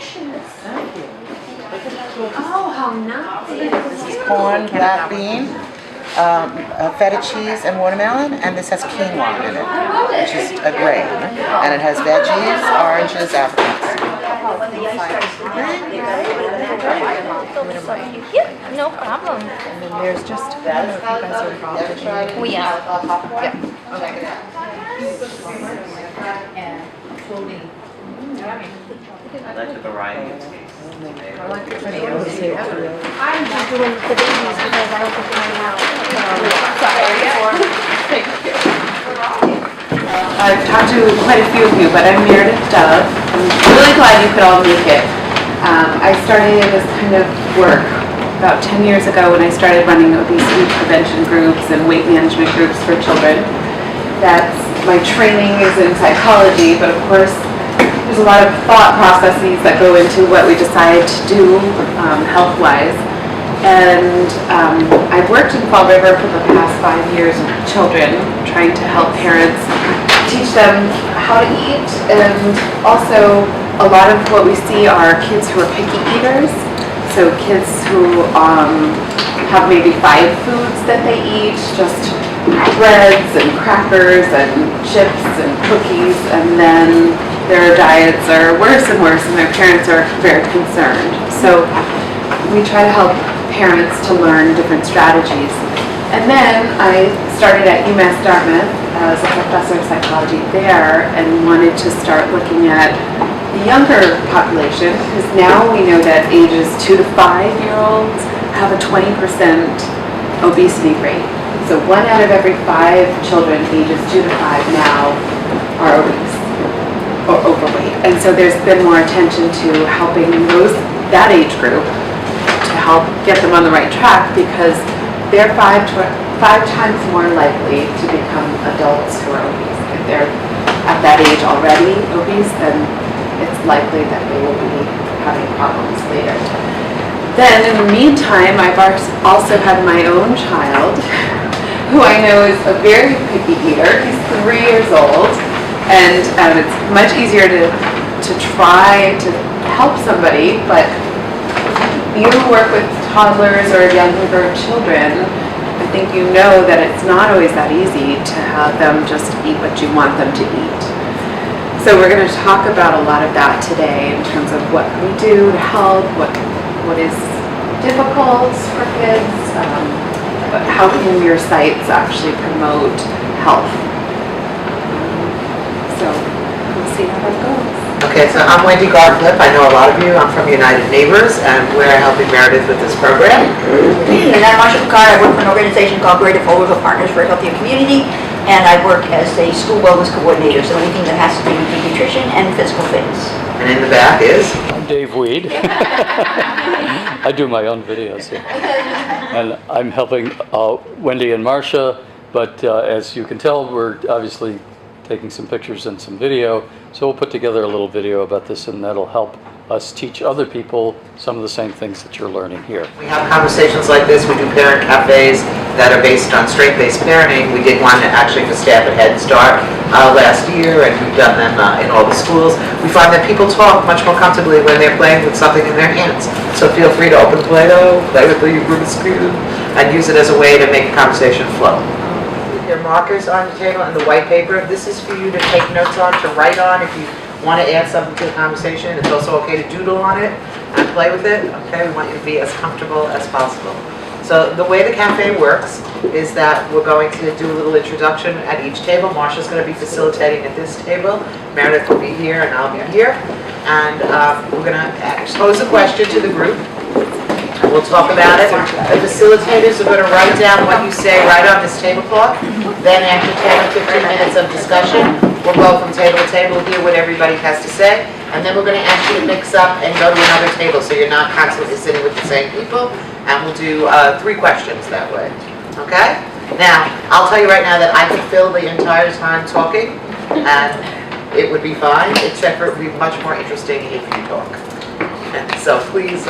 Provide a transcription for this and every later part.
delicious. Thank you. Oh, how nice. This is corn, black bean, feta cheese, and watermelon, and this has quinoa in it, which is a grain. And it has veggies, oranges, apricots. Yeah, no problem. And then there's just, I don't know if you guys are involved in it. Oh, yeah. Yeah. Check it out. And clothing. I like the variety of tastes. I'm just doing the babies because I don't think they're out. I've talked to quite a few of you, but I'm Meredith Dove. I'm really glad you could all make it. I started this kind of work about 10 years ago when I started running obesity prevention groups and weight management groups for children. My training is in psychology, but of course there's a lot of thought processes that go into what we decide to do health-wise. And I've worked in Fall River for the past 5 years with children, trying to help parents teach them how to eat. And also, a lot of what we see are kids who are picky eaters. So kids who have maybe 5 foods that they eat, just breads and crackers and chips and cookies, and then their diets are worse and worse, and their parents are very concerned. So we try to help parents to learn different strategies. And then I started at UMass Dartmouth as a professor of psychology there and wanted to start looking at the younger population, because now we know that ages 2 to 5-year-olds have a 20% obesity rate. So 1 out of every 5 children ages 2 to 5 now are obese or overweight. And so there's been more attention to helping that age group to help get them on the right track, because they're 5 times more likely to become adults who are obese. If they're at that age already obese, then it's likely that they will be having problems later. Then in the meantime, I've also had my own child, who I know is a very picky eater. He's 3 years old, and it's much easier to try to help somebody, but you work with toddlers or younger children, I think you know that it's not always that easy to have them just eat what you want them to eat. So we're going to talk about a lot of that today in terms of what we do to help, what is difficult for kids, but how can your sites actually promote health. So we'll see how that goes. Okay, so I'm Wendy Garcliffe. I know a lot of you. I'm from United Neighbors, and we're helping Meredith with this program. And I'm Marsha Picard. I work for an organization called Greater Fall River Partners for a Healthier Community, and I work as a school wellness coordinator, so anything that has to do with nutrition and physical fitness. And in the back is? I'm Dave Weed. I do my own videos here. And I'm helping Wendy and Marsha, but as you can tell, we're obviously taking some pictures and some video, so we'll put together a little video about this, and that'll help us teach other people some of the same things that you're learning here. We have conversations like this. We do parent cafes that are based on strength-based parenting. We did one actually for staff at Head Start last year, and we've done them in all the schools. We find that people talk much more comfortably when they're playing with something in their hands. So feel free to open Play-Doh, play with the Rubik's Cube, and use it as a way to make the conversation flow. Your markers on the table and the white paper. This is for you to take notes on, to write on if you want to add something to the conversation. It's also okay to doodle on it and play with it. Okay, we want you to be as comfortable as possible. So the way the cafe works is that we're going to do a little introduction at each table. Marsha's going to be facilitating at this table. Meredith will be here and I'll be here. And we're going to pose a question to the group. We'll talk about it. The facilitators are going to write down what you say right on this tablecloth. Then after 10 or 15 minutes of discussion, we'll go from table to table, hear what everybody has to say, and then we're going to ask you to mix up and go to another table so you're not constantly sitting with the same people, and we'll do 3 questions that way. Okay? Now, I'll tell you right now that I could fill the entire time talking, and it would be fine, except for it would be much more interesting if you talk. So please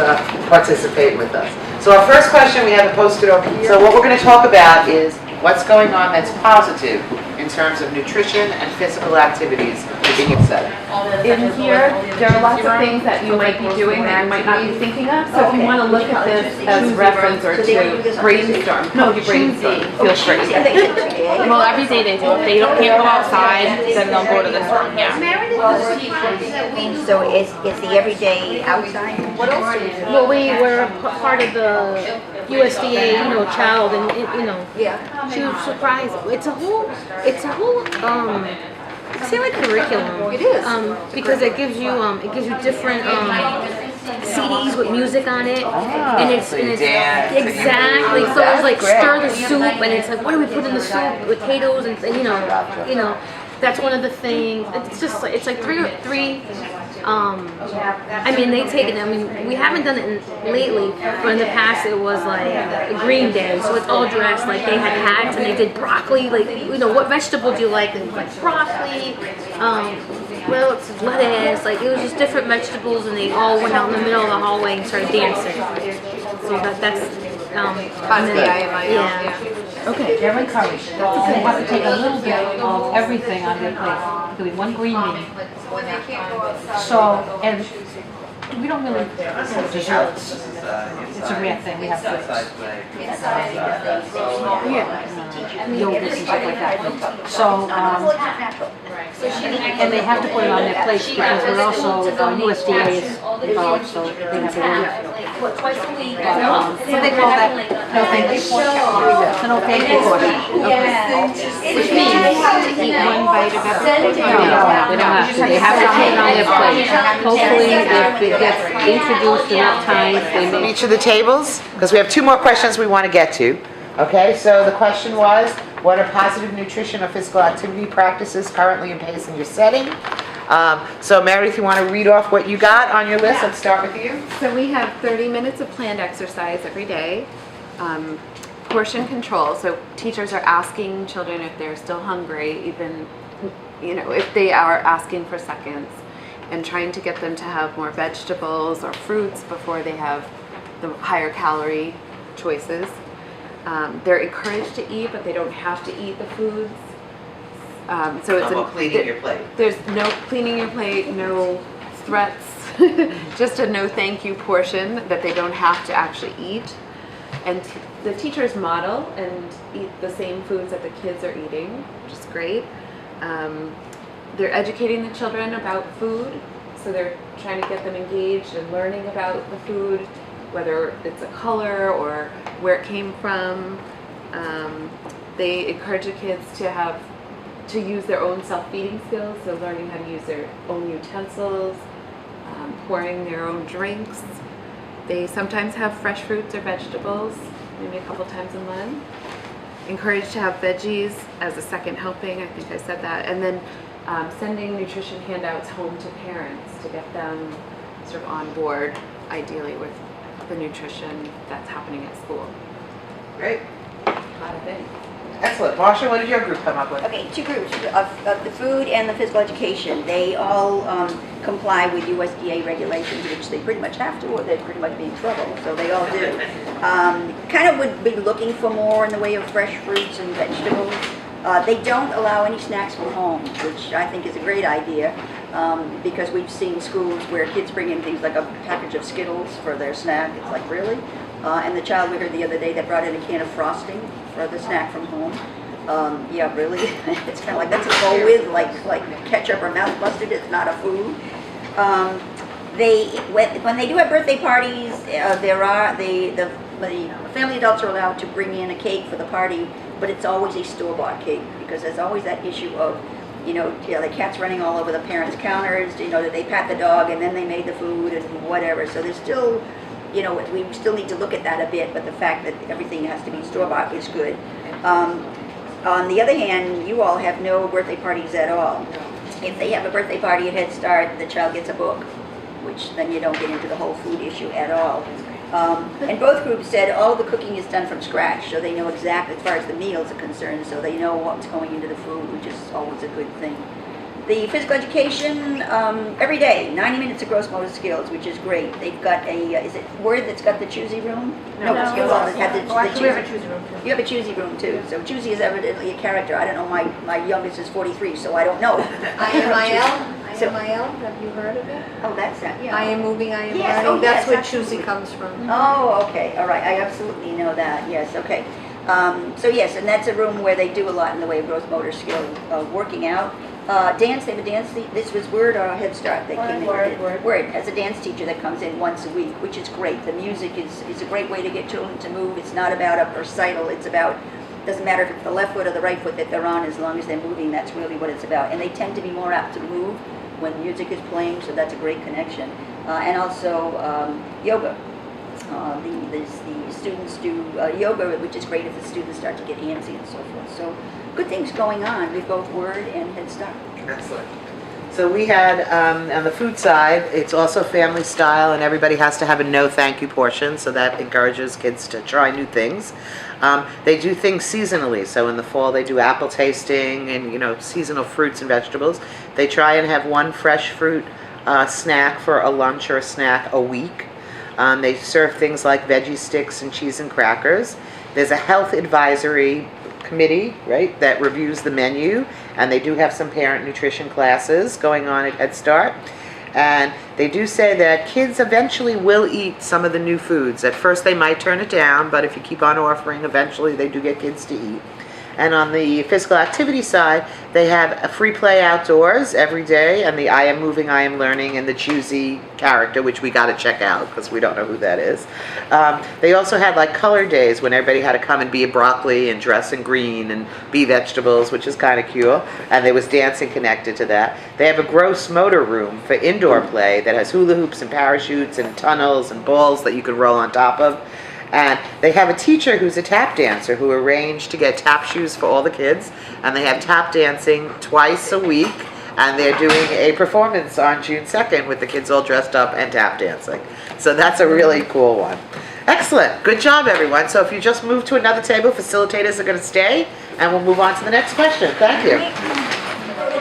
participate with us. So our first question, we have it posted over here. So what we're going to talk about is what's going on that's positive in terms of nutrition and physical activities in your setting? In here, there are lots of things that you might be doing that you might not be thinking of. So if you want to look at this as reference or to brainstorm, help you brainstorm, feel free. Well, every day they do. If they can't go outside, then they'll go to this room, yeah. So it's the everyday outside? What else? Well, we were part of the USDA, child, and she was surprised. It's a whole, say like curriculum. It is. Because it gives you different CDs with music on it, and it's dance. exactly. So it's like stir the soup, and it's like, what do we put in the soup? Potatoes, and that's one of the things. It's just like, it's like three. They take it. We haven't done it lately, but in the past it was like a Green Day, so it's all dressed like they had hats and they did broccoli. Like, what vegetable do you like? And like broccoli. It's lettuce. Like, it was just different vegetables, and they all went out in the middle of the hallway and started dancing. So that's yeah. Okay, they're encouraged. They have to take a little bit of everything on their plate. Doing one green meal. So, and we don't really have desserts. It's a rare thing. We have to. Yogurts and stuff like that. So, and they have to put it on their plates because we're also USDA is involved, so they have to work. Twice a week. So they call that no thank you portion. It's an no thank you portion. Which means to eat one bite of everything. No, they don't have to. They have to take it on their plate. Hopefully, if it gets introduced enough times, they may. Each of the tables, because we have 2 more questions we want to get to. Okay, so the question was, what are positive nutrition or physical activity practices currently in place in your setting? So Meredith, you want to read off what you got on your list? Let's start with you. So we have 30 minutes of planned exercise every day. Portion control, so teachers are asking children if they're still hungry, even if they are asking for seconds, and trying to get them to have more vegetables or fruits before they have the higher calorie choices. They're encouraged to eat, but they don't have to eat the foods. So it's cleaning your plate. There's no cleaning your plate, no threats, just a no thank you portion that they don't have to actually eat. And the teachers model and eat the same foods that the kids are eating, which is great. They're educating the children about food, so they're trying to get them engaged and learning about the food, whether it's a color or where it came from. They encourage the kids to use their own self-feeding skills, so learning how to use their own utensils, pouring their own drinks. They sometimes have fresh fruits or vegetables, maybe a couple times a month. Encouraged to have veggies as a second helping, I think I said that. And then sending nutrition handouts home to parents to get them sort of on board, ideally, with the nutrition that's happening at school. Great. A lot of things. Excellent. Marsha, what did your group come up with? Okay, 2 groups of the food and the physical education. They all comply with USDA regulations, which they pretty much have to, or they'd pretty much be in trouble. So they all do. Kind of would be looking for more in the way of fresh fruits and vegetables. They don't allow any snacks from home, which I think is a great idea, because we've seen schools where kids bring in things like a package of Skittles for their snack. It's like, really? And the child we heard the other day that brought in a can of frosting for the snack from home. Yeah, really? It's kind of like, that's a go with, like ketchup or mouth mustard. It's not a food. When they do have birthday parties, the family adults are allowed to bring in a cake for the party, but it's always a store-bought cake, because there's always that issue of, the cat's running all over the parents' counters, that they pat the dog and then they made the food and whatever. So there's still, we still need to look at that a bit, but the fact that everything has to be store-bought is good. On the other hand, you all have no birthday parties at all. If they have a birthday party at Head Start, the child gets a book, which then you don't get into the whole food issue at all. And both groups said all the cooking is done from scratch, so they know exactly, as far as the meals are concerned, so they know what's going into the food, which is always a good thing. The physical education, every day, 90 minutes of gross motor skills, which is great. They've got a, is it Word that's got the choosy room? No, it's you all that have the Actually, we have a choosy. choosy room too. You have a choosy room too. So choosy is evidently a character. I don't know, my youngest is 43, so I don't know. IMIL, have you heard of it? Oh, that's that, yeah. I am moving, I am Yes, learning, oh, that's yes, where absolutely. choosy comes from. Oh, okay, all right, I absolutely know that, yes, okay. So yes, and that's a room where they do a lot in the way of gross motor skills, working out. Dance, they have a dance, this was Word or Head Start that came in. Word has a dance teacher that comes in once a week, which is great. The music is a great way to get children to move. It's not about a recital, it's about, doesn't matter if it's the left foot or the right foot that they're on, as long as they're moving, that's really what it's about. And they tend to be more apt to move when music is playing, so that's a great connection. And also yoga. The students do yoga, which is great if the students start to get handsy and so forth. So good things going on with both Word and Head Start. Excellent. So we had, on the food side, it's also family style and everybody has to have a no thank you portion, so that encourages kids to try new things. They do things seasonally, so in the fall they do apple tasting and, seasonal fruits and vegetables. They try and have one fresh fruit snack for a lunch or a snack a week. They serve things like veggie sticks and cheese and crackers. There's a health advisory committee, right, that reviews the menu, and they do have some parent nutrition classes going on at Head Start. And they do say that kids eventually will eat some of the new foods. At first they might turn it down, but if you keep on offering, eventually they do get kids to eat. And on the physical activity side, they have a free play outdoors every day, and the I am moving, I am learning, and the choosy character, which we got to check out because we don't know who that is. They also had like color days when everybody had to come and be a broccoli and dress in green and be vegetables, which is kind of cool. And there was dancing connected to that. They have a gross motor room for indoor play that has hula hoops and parachutes and tunnels and balls that you can roll on top of. And they have a teacher who's a tap dancer who arranged to get tap shoes for all the kids. And they have tap dancing twice a week. And they're doing a performance on June 2nd with the kids all dressed up and tap dancing. So that's a really cool one. Excellent. Good job, everyone. So if you just move to another table, facilitators are going to stay. And we'll move on to the next question. Thank you.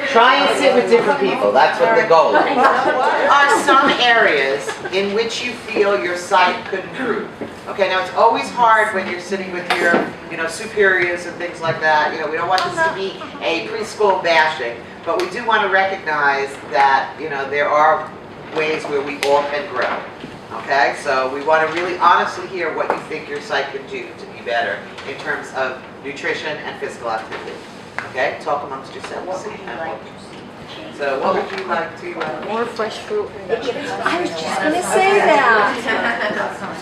Try and sit with different people. That's what the goal is. Are some areas in which you feel your sight could improve? Okay, now it's always hard when you're sitting with your, superiors and things like that. We don't want this to be a preschool bashing, but we do want to recognize that, there are ways where we all can grow. Okay, so we want to really honestly hear what you think your sight can do to be better in terms of nutrition and physical activity. Okay, talk amongst yourselves. What would you like to see? So what would you like to... More fresh fruit. I was just gonna say that.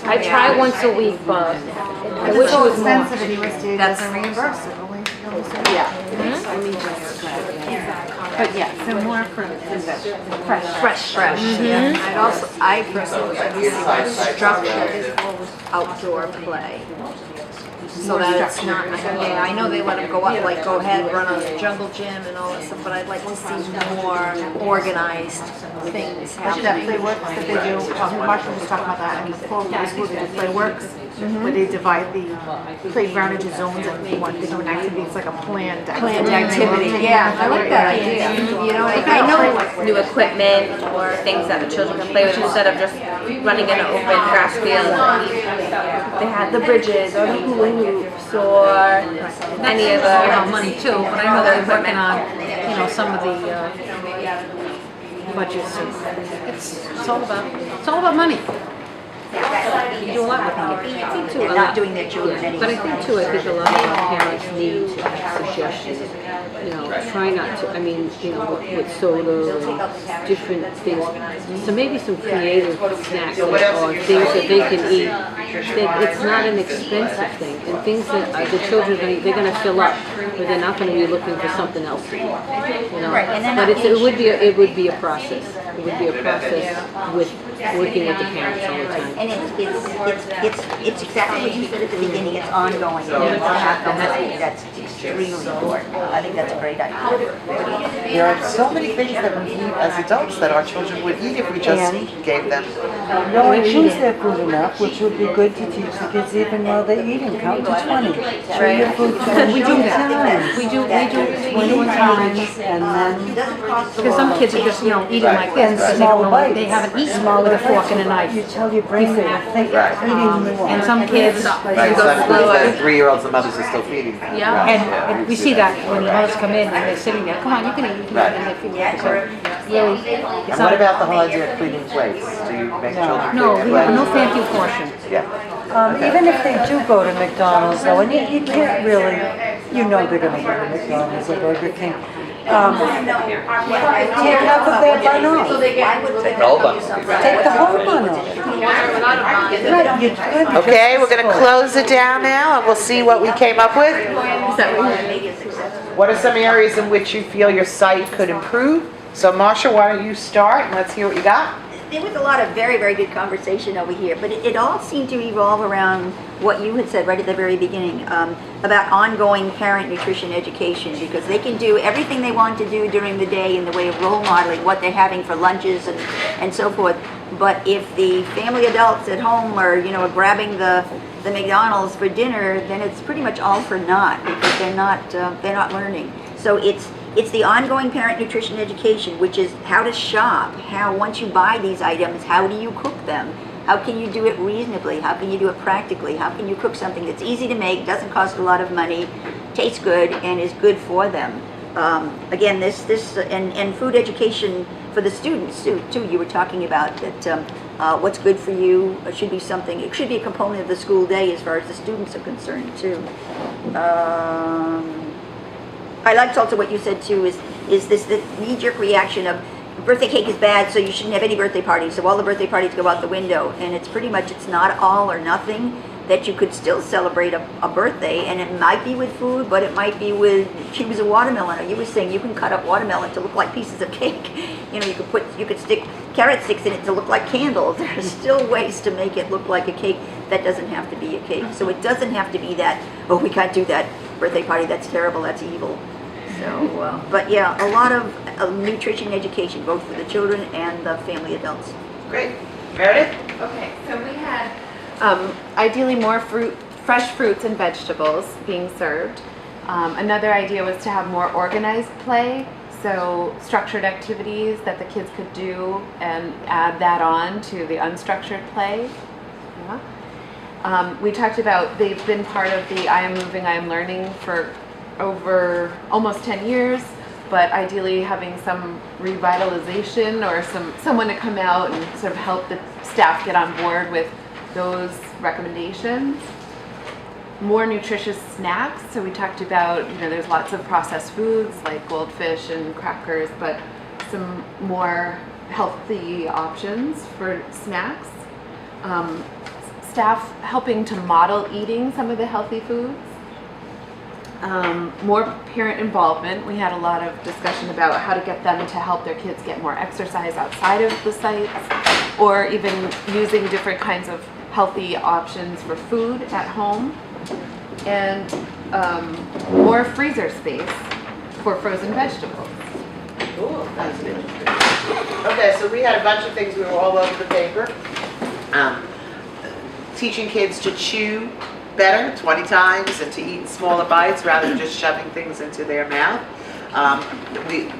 I try once a week, but I wish it so was more. expensive and USDA doesn't reimburse it. But yeah, so more fruit and vegetables. Fresh. I personally like to see structured outdoor play. So that it's not, I know they let them go up, like go ahead, run on the jungle gym and all that stuff, but I'd like to see more organized things Especially that happening. Playworks that they do, Marshall was talking about that in the school, they do Playworks, where they divide the playground into zones and they want to do an activity, it's like a planned activity. Yeah, I like that idea. I know new equipment or things that the children can play with instead of just running in an open grass field. They had the bridges or the hula hoops or any of the Money too, but I know they're working on, some of the budgets. It's all about money. You do a lot with money. I think too, they're not doing their children any. But I think too, I think a lot of our parents need suggestions, try not to, with soda and different things. So maybe some creative snacks or things that they can eat. It's not an expensive thing, and things that the children, they're going to fill up, but they're not going to be looking for something else to eat. Right, and then But it would be a process. it would be a process with working with the parents all the time. And it's exactly what you said at the beginning, it's ongoing. That's extremely important. I think that's a great idea. There are so many things that we eat as adults that our children would eat if we just gave them. No one chews their food enough, which would be good to teach the kids even while they're eating. Count to 20. Chew your food 20 We do that. times. We do 20 times, and then because some kids are just, eating like this, and because small bites. they haven't eaten with a fork and a knife. You tell your brain that you're eating more. And some kids, Right, go some slower. kids, the 3-year-olds, the mothers are still feeding them. Yeah, and we see that when the mothers come in and they're sitting there, come on, you can eat, and they feel like, so really, it's And not. what about the whole idea of cleaning plates? Do you make children No, clean we their have no plates? thank you portion. Yeah. Even if they do go to McDonald's though, and you can't really, they're gonna go to McDonald's or Burger King. Take half of their bun off. Take the whole bun off. Right, you could. Okay, we're going to close it down now and we'll see what we came up with. What are some areas in which you feel your site could improve? So Marsha, why don't you start and let's hear what you got. There was a lot of very, very good conversation over here, but it all seemed to evolve around what you had said right at the very beginning about ongoing parent nutrition education, because they can do everything they want to do during the day in the way of role modeling what they're having for lunches and so forth. But if the family adults at home are, grabbing the McDonald's for dinner, then it's pretty much all for naught because they're not learning. So it's the ongoing parent nutrition education, which is how to shop, how once you buy these items, how do you cook them? How can you do it reasonably? How can you do it practically? How can you cook something that's easy to make, doesn't cost a lot of money, tastes good, and is good for them? Again, and food education for the students too. You were talking about that what's good for you should be something. It should be a component of the school day as far as the students are concerned too. I liked also what you said too. Is this the knee-jerk reaction of birthday cake is bad, so you shouldn't have any birthday parties, so all the birthday parties go out the window, and it's pretty much, it's not all or nothing, that you could still celebrate a birthday, and it might be with food, but it might be with cubes of watermelon. Or you were saying you can cut up watermelon to look like pieces of cake. You could stick carrot sticks in it to look like candles. There's still ways to make it look like a cake that doesn't have to be a cake. So it doesn't have to be that, oh, we can't do that birthday party, that's terrible, that's evil. So, but yeah, a lot of nutrition education, both for the children and the family adults. Great. Meredith? Okay, so we had ideally more fresh fruits and vegetables being served. Another idea was to have more organized play, so structured activities that the kids could do and add that on to the unstructured play. We talked about, they've been part of the I Am Moving, I Am Learning for over almost 10 years, but ideally having some revitalization or someone to come out and sort of help the staff get on board with those recommendations. More nutritious snacks, so we talked about, there's lots of processed foods like goldfish and crackers, but some more healthy options for snacks. Staff helping to model eating some of the healthy foods. More parent involvement. We had a lot of discussion about how to get them to help their kids get more exercise outside of the sites, or even using different kinds of healthy options for food at home. And more freezer space for frozen vegetables. Cool. That's interesting. Okay, so we had a bunch of things, we were all over the paper. Teaching kids to chew better 20 times and to eat in smaller bites rather than just shoving things into their mouth.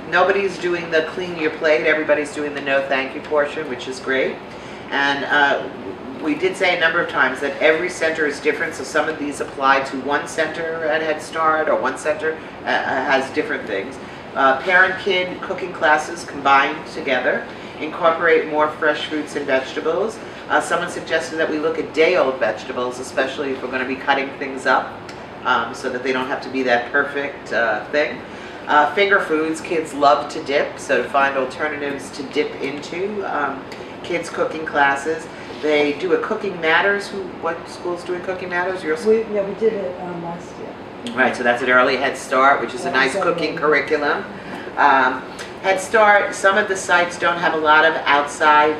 Nobody's doing the clean your plate, everybody's doing the no thank you portion, which is great. And we did say a number of times that every center is different, so some of these apply to one center at Head Start, or one center has different things. Parent-kid cooking classes combined together, incorporate more fresh fruits and vegetables. Someone suggested that we look at day-old vegetables, especially if we're going to be cutting things up, so that they don't have to be that perfect thing. Finger foods, kids love to dip, so to find alternatives to dip into. Kids cooking classes. They do a Cooking Matters. What school's doing Cooking Matters? Your school? We did it last year. Right, so that's an early Head Start, which is a nice cooking curriculum. Head Start, some of the sites don't have a lot of outside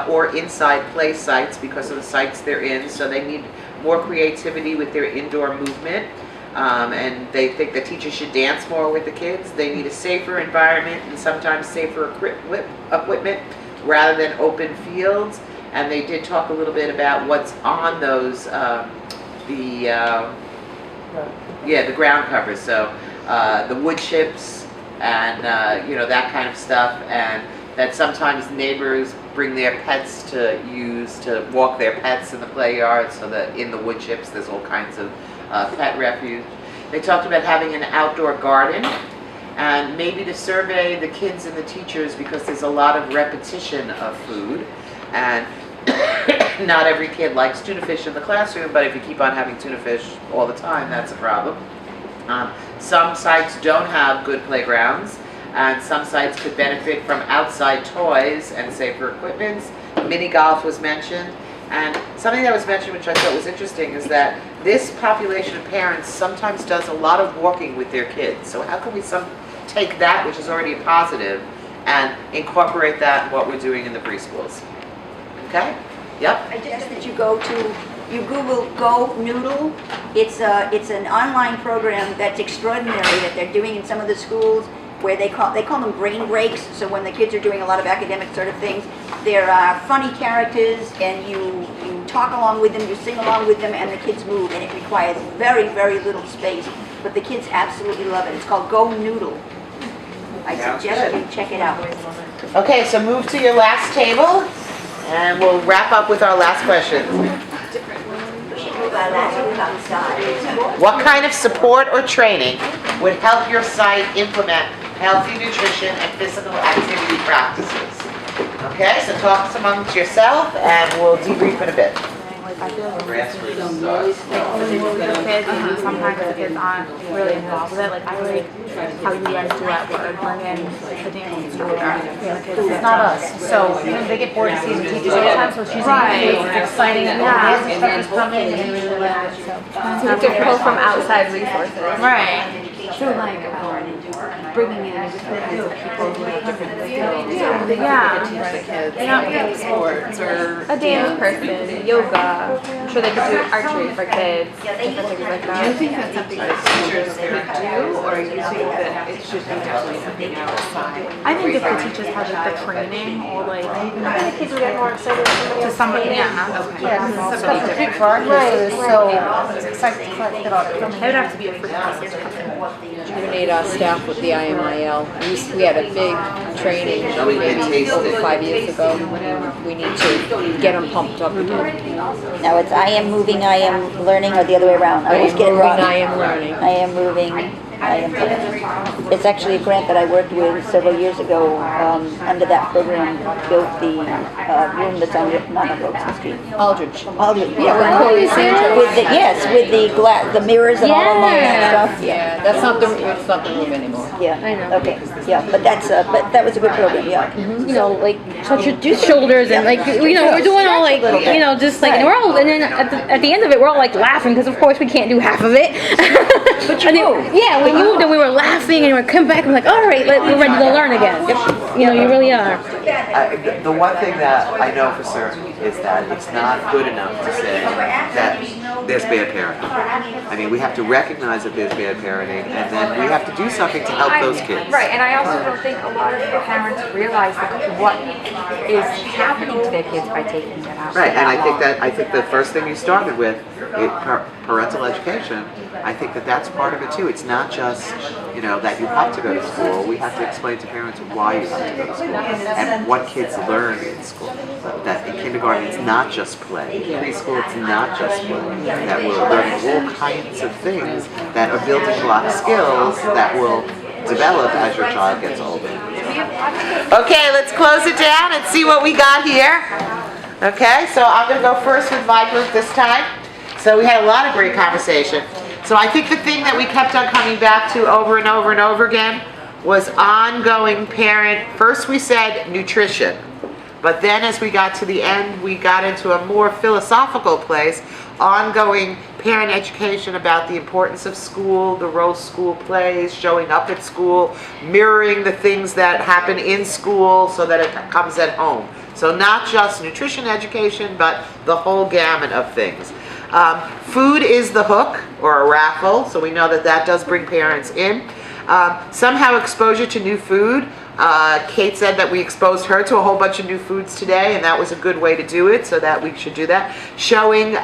or inside play sites because of the sites they're in, so they need more creativity with their indoor movement. And they think the teachers should dance more with the kids. They need a safer environment and sometimes safer equipment rather than open fields. And they did talk a little bit about what's on those, the ground covers. So the wood chips and you know, that kind of stuff, and that sometimes neighbors bring their pets to use to walk their pets in the play yard, so that in the wood chips there's all kinds of pet refuge. They talked about having an outdoor garden and maybe to survey the kids and the teachers, because there's a lot of repetition of food, and not every kid likes tuna fish in the classroom, but if you keep on having tuna fish all the time, that's a problem. Some sites don't have good playgrounds, and some sites could benefit from outside toys and safer equipment. Mini golf was mentioned, and something that was mentioned which I thought was interesting is that this population of parents sometimes does a lot of walking with their kids. So how can we take that, which is already a positive, and incorporate that in what we're doing in the preschools? Okay? Yep. I just ask that you Google Go Noodle. It's an online program that's extraordinary that they're doing in some of the schools, where they call them brain breaks. So when the kids are doing a lot of academic sort of things, they're funny characters, and you talk along with them, you sing along with them, and the kids move, and it requires very, very little space. But the kids absolutely love it. It's called Go Noodle. I suggest you check it out. Okay, so move to your last table, and we'll wrap up with our last question. What kind of support or training would help your site implement healthy nutrition and physical activity practices? Okay, so talk amongst yourself, and we'll debrief in a bit. I feel like sometimes the kids aren't really involved with it. Like I like how you guys do that word learning the dance it's not us. So you know, they get bored of seeing the teachers all the time, so she's it's exciting and ideas and stuff just come in and they really like it. So you can pull from outside resources. Right. So like bringing in different kinds of people who have different skills. Yeah. Teach the kids. Yeah. Sports or a dance person, yoga. I'm sure they could do archery for kids, different things like that. Do you think that's something that teachers could do, or you think that it should be definitely something outside? I think if the teachers had like the training, or like the kids would get more excited to somebody. Yeah. Okay. Yeah, that's a big part. Right. So excited to get out. It would have to be a free process. Rejuvenate our staff with the IMIL. We had a big training maybe over 5 years ago. We need to get them pumped up again. Now it's I am moving, I am learning, or the other way around. I always get it wrong. I am learning. I am moving, I am learning. It's actually a grant that I worked with several years ago. Under that program, built the room that's on not on Robeson Street. Aldridge. Yeah. With the mirrors and all along that stuff. Yeah, that's not the room anymore. Yeah. I know. Okay. Yeah, but that was a good program. Yeah. You know, like touch your shoulders and like you know we're doing all like you know just like and we're all and then at the end of it we're all like laughing because of course we can't do half of it. But you moved. Yeah, when you moved and we were laughing and we come back and we're like all right, we're ready to learn again. You know, you really are. The one thing that I know for certain is that it's not good enough to say that there's bad parenting. I mean, we have to recognize that there's bad parenting, and then we have to do something to help those kids. Right, and I also don't think a lot of parents realize what is happening to their kids by taking them out. Right, and I think the first thing you started with, parental education, I think that's part of it too. It's not just, you know, that you have to go to school. We have to explain to parents why you have to go to school and what kids learn in school. That in kindergarten it's not just play. In preschool it's not just play. That we're learning all kinds of things that are building a lot of skills that will develop as your child gets older. Okay, let's close it down and see what we got here. Okay, so I'm going to go first with my group this time. So we had a lot of great conversation. So I think the thing that we kept on coming back to over and over and over again was ongoing parent. First we said nutrition, but then as we got to the end, we got into a more philosophical place, ongoing parent education about the importance of school, the role school plays, showing up at school, mirroring the things that happen in school so that it comes at home. So not just nutrition education, but the whole gamut of things. Food is the hook, or a raffle, so we know that that does bring parents in. Somehow exposure to new food. Kate said that we exposed her to a whole bunch of new foods today, and that was a good way to do it, so that we should do that. Showing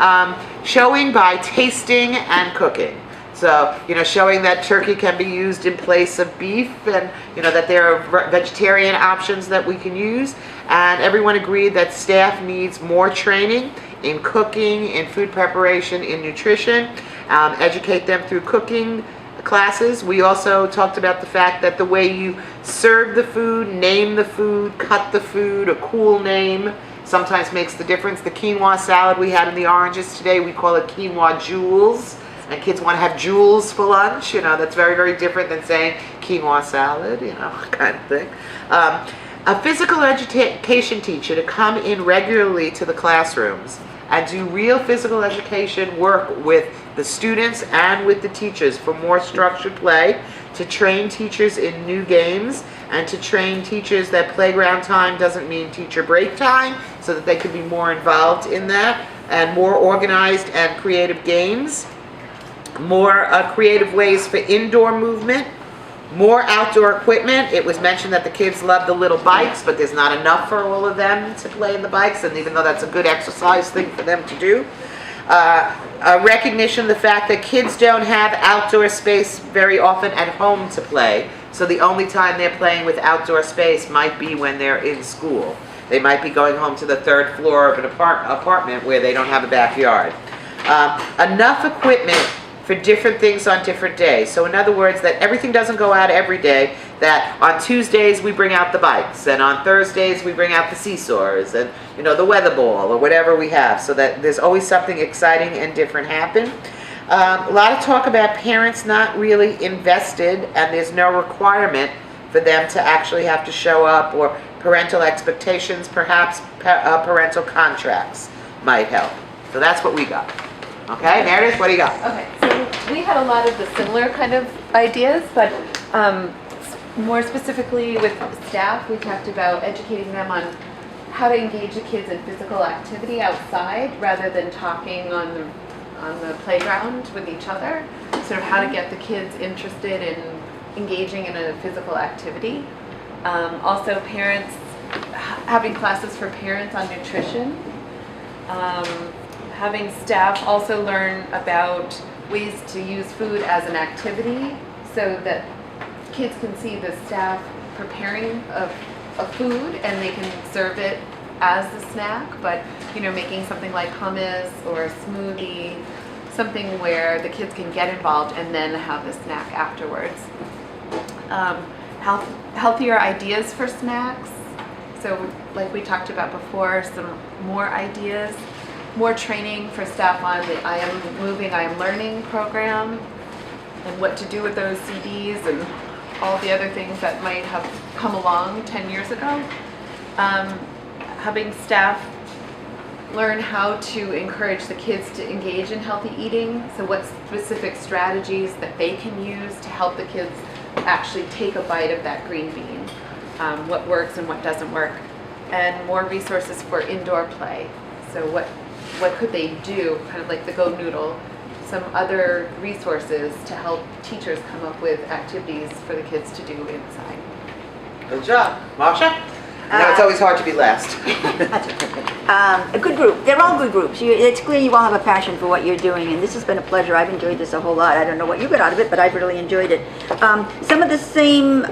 by tasting and cooking. So, showing that turkey can be used in place of beef, and, that there are vegetarian options that we can use. And everyone agreed that staff needs more training in cooking, in food preparation, in nutrition, educate them through cooking classes. We also talked about the fact that the way you serve the food, name the food, cut the food, a cool name, sometimes makes the difference. The quinoa salad we had in the oranges today, we call it quinoa jewels. And kids want to have jewels for lunch, that's very, very different than saying quinoa salad, kind of thing. A physical education teacher to come in regularly to the classrooms and do real physical education work with the students and with the teachers for more structured play, to train teachers in new games, and to train teachers that playground time doesn't mean teacher break time, so that they can be more involved in that, and more organized and creative games, more creative ways for indoor movement, more outdoor equipment. It was mentioned that the kids love the little bikes, but there's not enough for all of them to play in the bikes, and even though that's a good exercise thing for them to do. A recognition of the fact that kids don't have outdoor space very often at home to play, so the only time they're playing with outdoor space might be when they're in school. They might be going home to the third floor of an apartment where they don't have a backyard. Enough equipment for different things on different days. So in other words, that everything doesn't go out every day, that on Tuesdays we bring out the bikes, and on Thursdays we bring out the seesaws, and the weather ball, or whatever we have, so that there's always something exciting and different happen. A lot of talk about parents not really invested, and there's no requirement for them to actually have to show up, or parental expectations, perhaps parental contracts might help. So that's what we got. Okay, Meredith, what do you got? Okay, so we had a lot of the similar kind of ideas, but more specifically with staff, we talked about educating them on how to engage the kids in physical activity outside rather than talking on the playground with each other. Sort of how to get the kids interested in engaging in a physical activity. Also, parents, having classes for parents on nutrition. Having staff also learn about ways to use food as an activity, so that kids can see the staff preparing a food and they can serve it as a snack, but making something like hummus or a smoothie, something where the kids can get involved and then have the snack afterwards. Healthier ideas for snacks, so like we talked about before, some more ideas. More training for staff on the I Am Moving, I Am Learning program, and what to do with those CDs and all the other things that might have come along 10 years ago. Having staff learn how to encourage the kids to engage in healthy eating, so what specific strategies that they can use to help the kids actually take a bite of that green bean, what works and what doesn't work, and more resources for indoor play. So what could they do, kind of like the Go Noodle, some other resources to help teachers come up with activities for the kids to do inside. Good job. Marsha? It's always hard to be last. A good group. They're all good groups. It's clear you all have a passion for what you're doing, and this has been a pleasure. I've enjoyed this a whole lot. I don't know what you got out of it, but I've really enjoyed it. Some of the same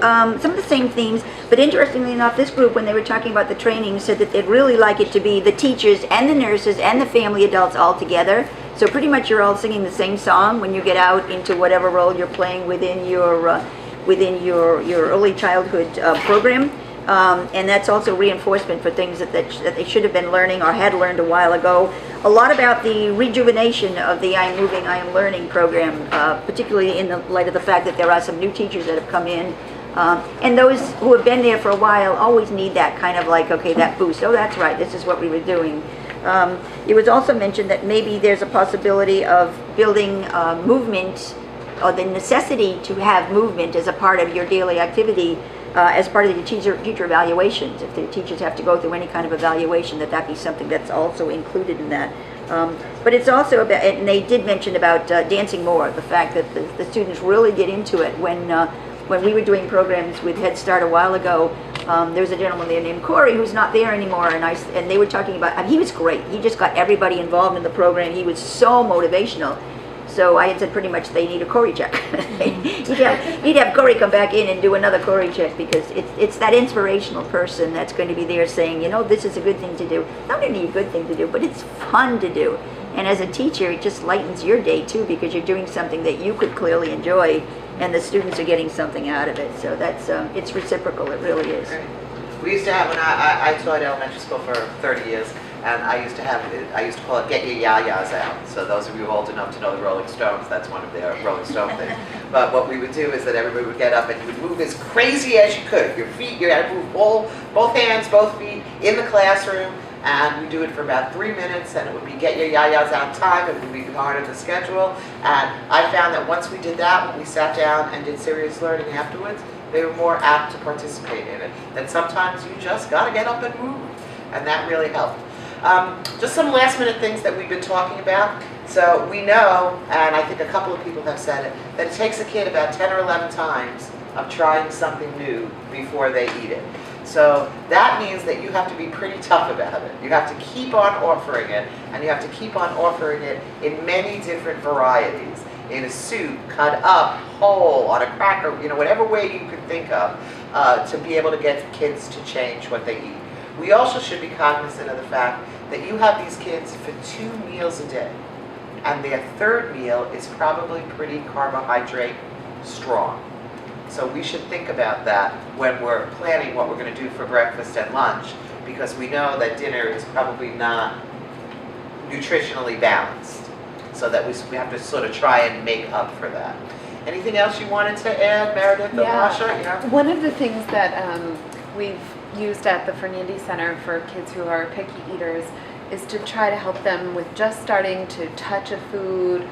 themes, but interestingly enough, this group, when they were talking about the training, said that they'd really like it to be the teachers and the nurses and the family adults all together. So pretty much you're all singing the same song when you get out into whatever role you're playing within your early childhood program. And that's also reinforcement for things that they should have been learning or had learned a while ago. A lot about the rejuvenation of the I Am Moving, I Am Learning program, particularly in the light of the fact that there are some new teachers that have come in. And those who have been there for a while always need that kind of like, okay, that boost. Oh, that's right, this is what we were doing. It was also mentioned that maybe there's a possibility of building movement, or the necessity to have movement as a part of your daily activity, as part of the teacher evaluations. If the teachers have to go through any kind of evaluation, that be something that's also included in that. But it's also about, and they did mention about dancing more, the fact that the students really get into it. When we were doing programs with Head Start a while ago, there was a gentleman there named Corey who's not there anymore, and they were talking about, he was great. He just got everybody involved in the program. He was so motivational. So I had said pretty much they need a Corey check. You'd have Corey come back in and do another Corey check, because it's that inspirational person that's going to be there saying, you know, this is a good thing to do. Not only a good thing to do, but it's fun to do. And as a teacher, it just lightens your day too, because you're doing something that you could clearly enjoy, and the students are getting something out of it. So that's it's reciprocal. It really is. We used to have, when I taught elementary school for 30 years, and I used to call it get your yayas out. So those of you old enough to know the Rolling Stones, that's one of their Rolling Stone things. But what we would do is that everybody would get up and you would move as crazy as you could. Your feet, you had to move both hands, both feet in the classroom. And we do it for about 3 minutes, and it would be get your yayas out time. It would be part of the schedule. And I found that once we did that, when we sat down and did serious learning afterwards, they were more apt to participate in it. That sometimes you just got to get up and move, and that really helped. Just some last minute things that we've been talking about. So we know, and I think a couple of people have said it, that it takes a kid about 10 or 11 times of trying something new before they eat it. So that means that you have to be pretty tough about it. You have to keep on offering it, and you have to keep on offering it in many different varieties. In a soup, cut up, whole, on a cracker, you know, whatever way you can think of, to be able to get kids to change what they eat. We also should be cognizant of the fact that you have these kids for 2 meals a day, and their third meal is probably pretty carbohydrate strong. So we should think about that when we're planning what we're going to do for breakfast and lunch, because we know that dinner is probably not nutritionally balanced. So that we have to sort of try and make up for that. Anything else you wanted to add, Meredith or Masha? Yeah. One of the things that we've used at the Fernandez Center for kids who are picky eaters is to try to help them with just starting to touch a food,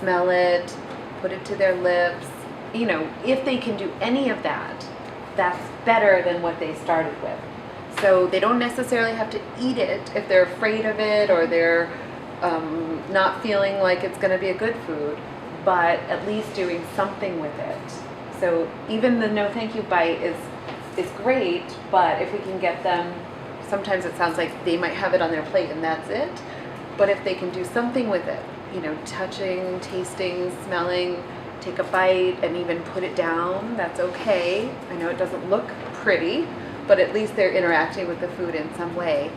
smell it, put it to their lips. You know, if they can do any of that, that's better than what they started with. So they don't necessarily have to eat it if they're afraid of it, or they're not feeling like it's going to be a good food, but at least doing something with it. So even the no thank you bite is great, but if we can get them, sometimes it sounds like they might have it on their plate and that's it, but if they can do something with it, you know, touching, tasting, smelling, take a bite and even put it down, that's okay. I know it doesn't look pretty, but at least they're interacting with the food in some way.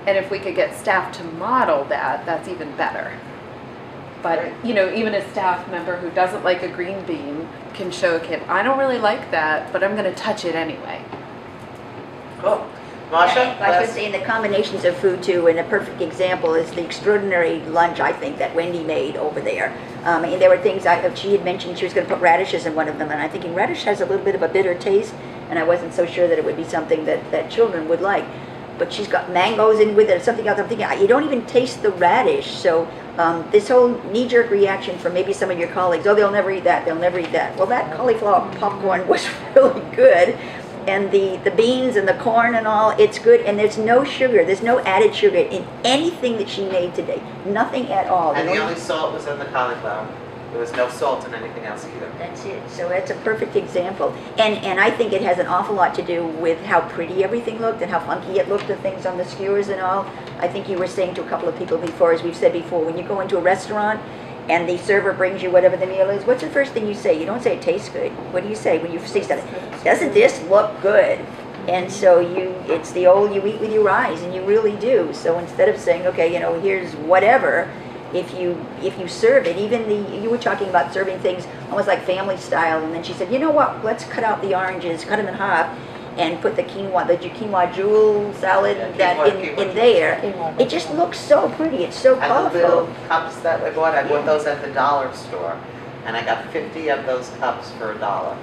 And if we could get staff to model that, that's even better. But, you know, even a staff member who doesn't like a green bean can show a kid, I don't really like that, but I'm going to touch it anyway. Cool. Masha? I should say, in the combinations of food too, and a perfect example is the extraordinary lunch, I think, that Wendy made over there. And there were things, she had mentioned she was going to put radishes in one of them, and I'm thinking radish has a little bit of a bitter taste, and I wasn't so sure that it would be something that children would like. But she's got mangoes in with it, something else. I'm thinking, you don't even taste the radish. So this whole knee-jerk reaction from maybe some of your colleagues, oh, they'll never eat that, they'll never eat that. Well, that cauliflower popcorn was really good. And the beans and the corn and all, it's good. And there's no sugar, there's no added sugar in anything that she made today. Nothing at all. And the only salt was in the cauliflower. There was no salt in anything else either. That's it. So that's a perfect example. And I think it has an awful lot to do with how pretty everything looked and how funky it looked, the things on the skewers and all. I think you were saying to a couple of people before, as we've said before, when you go into a restaurant and the server brings you whatever the meal is, what's the first thing you say? You don't say it tastes good. What do you say when you see something? Doesn't this look good? And so it's the old you eat with your eyes, and you really do. So instead of saying, okay, you know, here's whatever, if you serve it, even you were talking about serving things almost like family style, and then she said, you know what, let's cut out the oranges, cut them in half, and put the quinoa jewel salad in there. It just looks so pretty. It's so colorful. And the little cups that I bought those at the dollar store, and I got 50 of those cups for $1.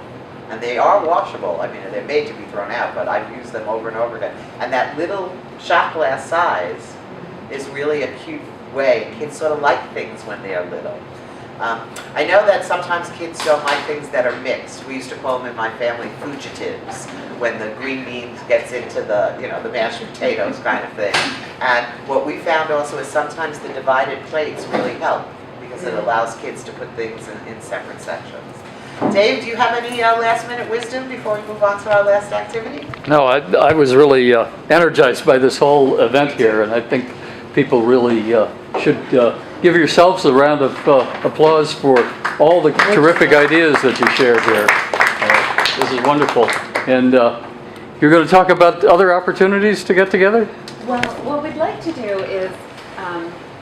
And they are washable. I mean, they're made to be thrown out, but I've used them over and over again. And that little shot glass size is really a cute way. Kids sort of like things when they are little. I know that sometimes kids don't like things that are mixed. We used to call them in my family fugitives, when the green beans gets into the, the mashed potatoes kind of thing. And what we found also is sometimes the divided plates really help, because it allows kids to put things in separate sections. Dave, do you have any last minute wisdom before we move on to our last activity? No, I was really energized by this whole event here, and I think people really should give yourselves a round of applause for all the terrific ideas that you shared here. This is wonderful. And you're going to talk about other opportunities to get together? Well, what we'd like to do is,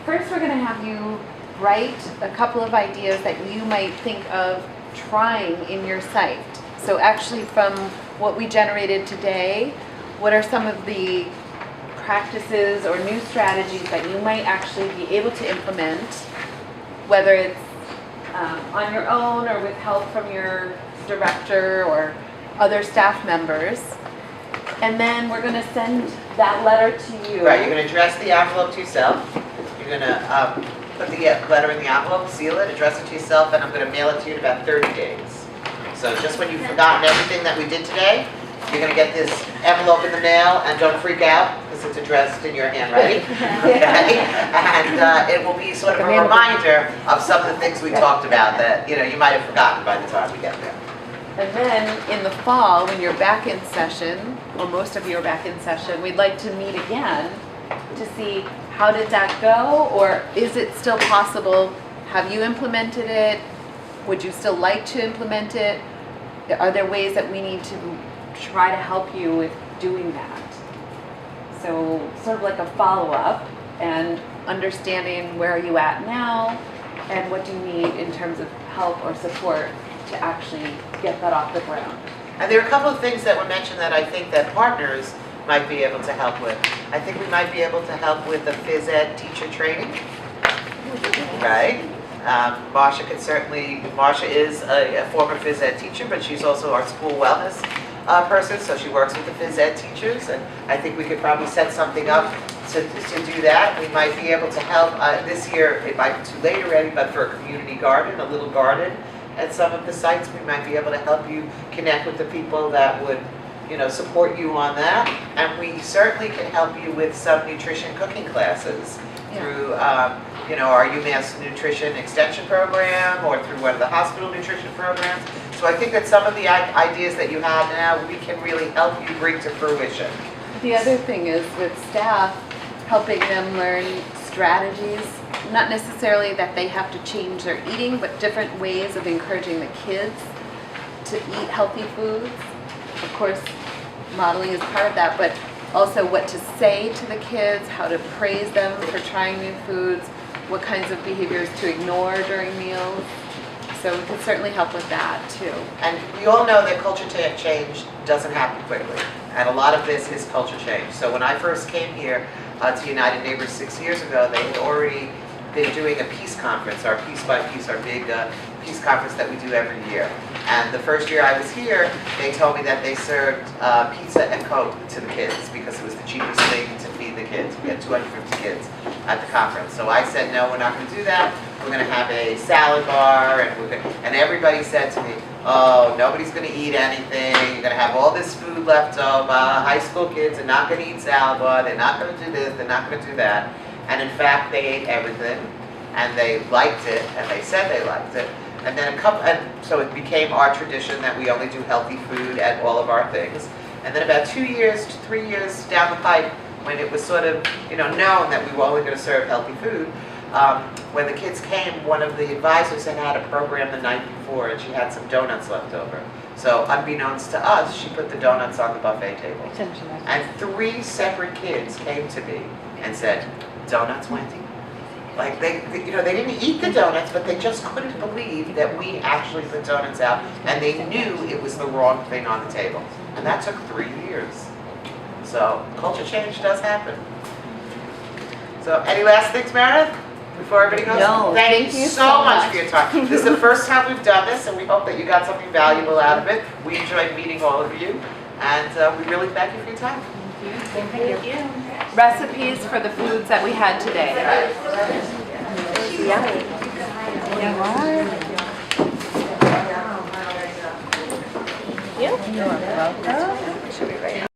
first we're going to have you write a couple of ideas that you might think of trying in your site. So actually from what we generated today, what are some of the practices or new strategies that you might actually be able to implement, whether it's on your own or with help from your director or other staff members. And then we're going to send that letter to you. Right, you're going to address the envelope to yourself. You're going to put the letter in the envelope, seal it, address it to yourself, and I'm going to mail it to you in about 30 days. So just when you've forgotten everything that we did today, you're going to get this envelope in the mail, and don't freak out because it's addressed in your handwriting. Okay? And it will be sort of a reminder of some of the things we talked about that you might have forgotten by the time we get there. And then in the fall, when you're back in session, or most of you are back in session, we'd like to meet again to see how did that go, or is it still possible? Have you implemented it? Would you still like to implement it? Are there ways that we need to try to help you with doing that? So sort of like a follow-up and understanding where are you at now and what do you need in terms of help or support to actually get that off the ground. And there are a couple of things that were mentioned that I think that partners might be able to help with. I think we might be able to help with the phys ed teacher training, right? Marsha is a former phys ed teacher, but she's also our school wellness person, so she works with the phys ed teachers, and I think we could probably set something up to do that. We might be able to help, this year, it might be too late already, but for a community garden, a little garden at some of the sites, we might be able to help you connect with the people that would support you on that. And we certainly can help you with some nutrition cooking classes through our UMass Nutrition Extension Program or through one of the hospital nutrition programs. So I think that some of the ideas that you have now, we can really help you bring to fruition. The other thing is with staff, helping them learn strategies, not necessarily that they have to change their eating, but different ways of encouraging the kids to eat healthy foods. Of course, modeling is part of that, but also what to say to the kids, how to praise them for trying new foods, what kinds of behaviors to ignore during meals. So we can certainly help with that too. And we all know that culture change doesn't happen quickly. And a lot of this is culture change. So when I first came here to United Neighbors 6 years ago, they had already been doing a peace conference, our Piece by Piece, our big peace conference that we do every year. And the first year I was here, they told me that they served pizza and Coke to the kids because it was the cheapest thing to feed the kids. We had 250 kids at the conference. So I said, no, we're not going to do that. We're going to have a salad bar. And everybody said to me, oh, nobody's going to eat anything. You're going to have all this food left over. High school kids are not going to eat salad bar. They're not going to do this. They're not going to do that. And in fact, they ate everything. And they liked it. And they said they liked it. And then so it became our tradition that we only do healthy food at all of our things. And then about 2 years to 3 years down the pipe, when it was sort of known that we were only going to serve healthy food, when the kids came, one of the advisors had a program the night before, and she had some donuts left over. So unbeknownst to us, she put the donuts on the buffet table. And 3 separate kids came to me and said, "Donuts, Wendy?" Like they didn't eat the donuts, but they just couldn't believe that we actually put donuts out, and they knew it was the wrong thing on the table. And that took 3 years. So culture change does happen. So any last things, Meredith, before everybody goes? No, thank you so much for your time. This is the first time we've done this, and we hope that you got something valuable out of it. We enjoyed meeting all of you, and we really thank you for your time. Recipes for the foods that we had today. Yeah. You're welcome. Should be right.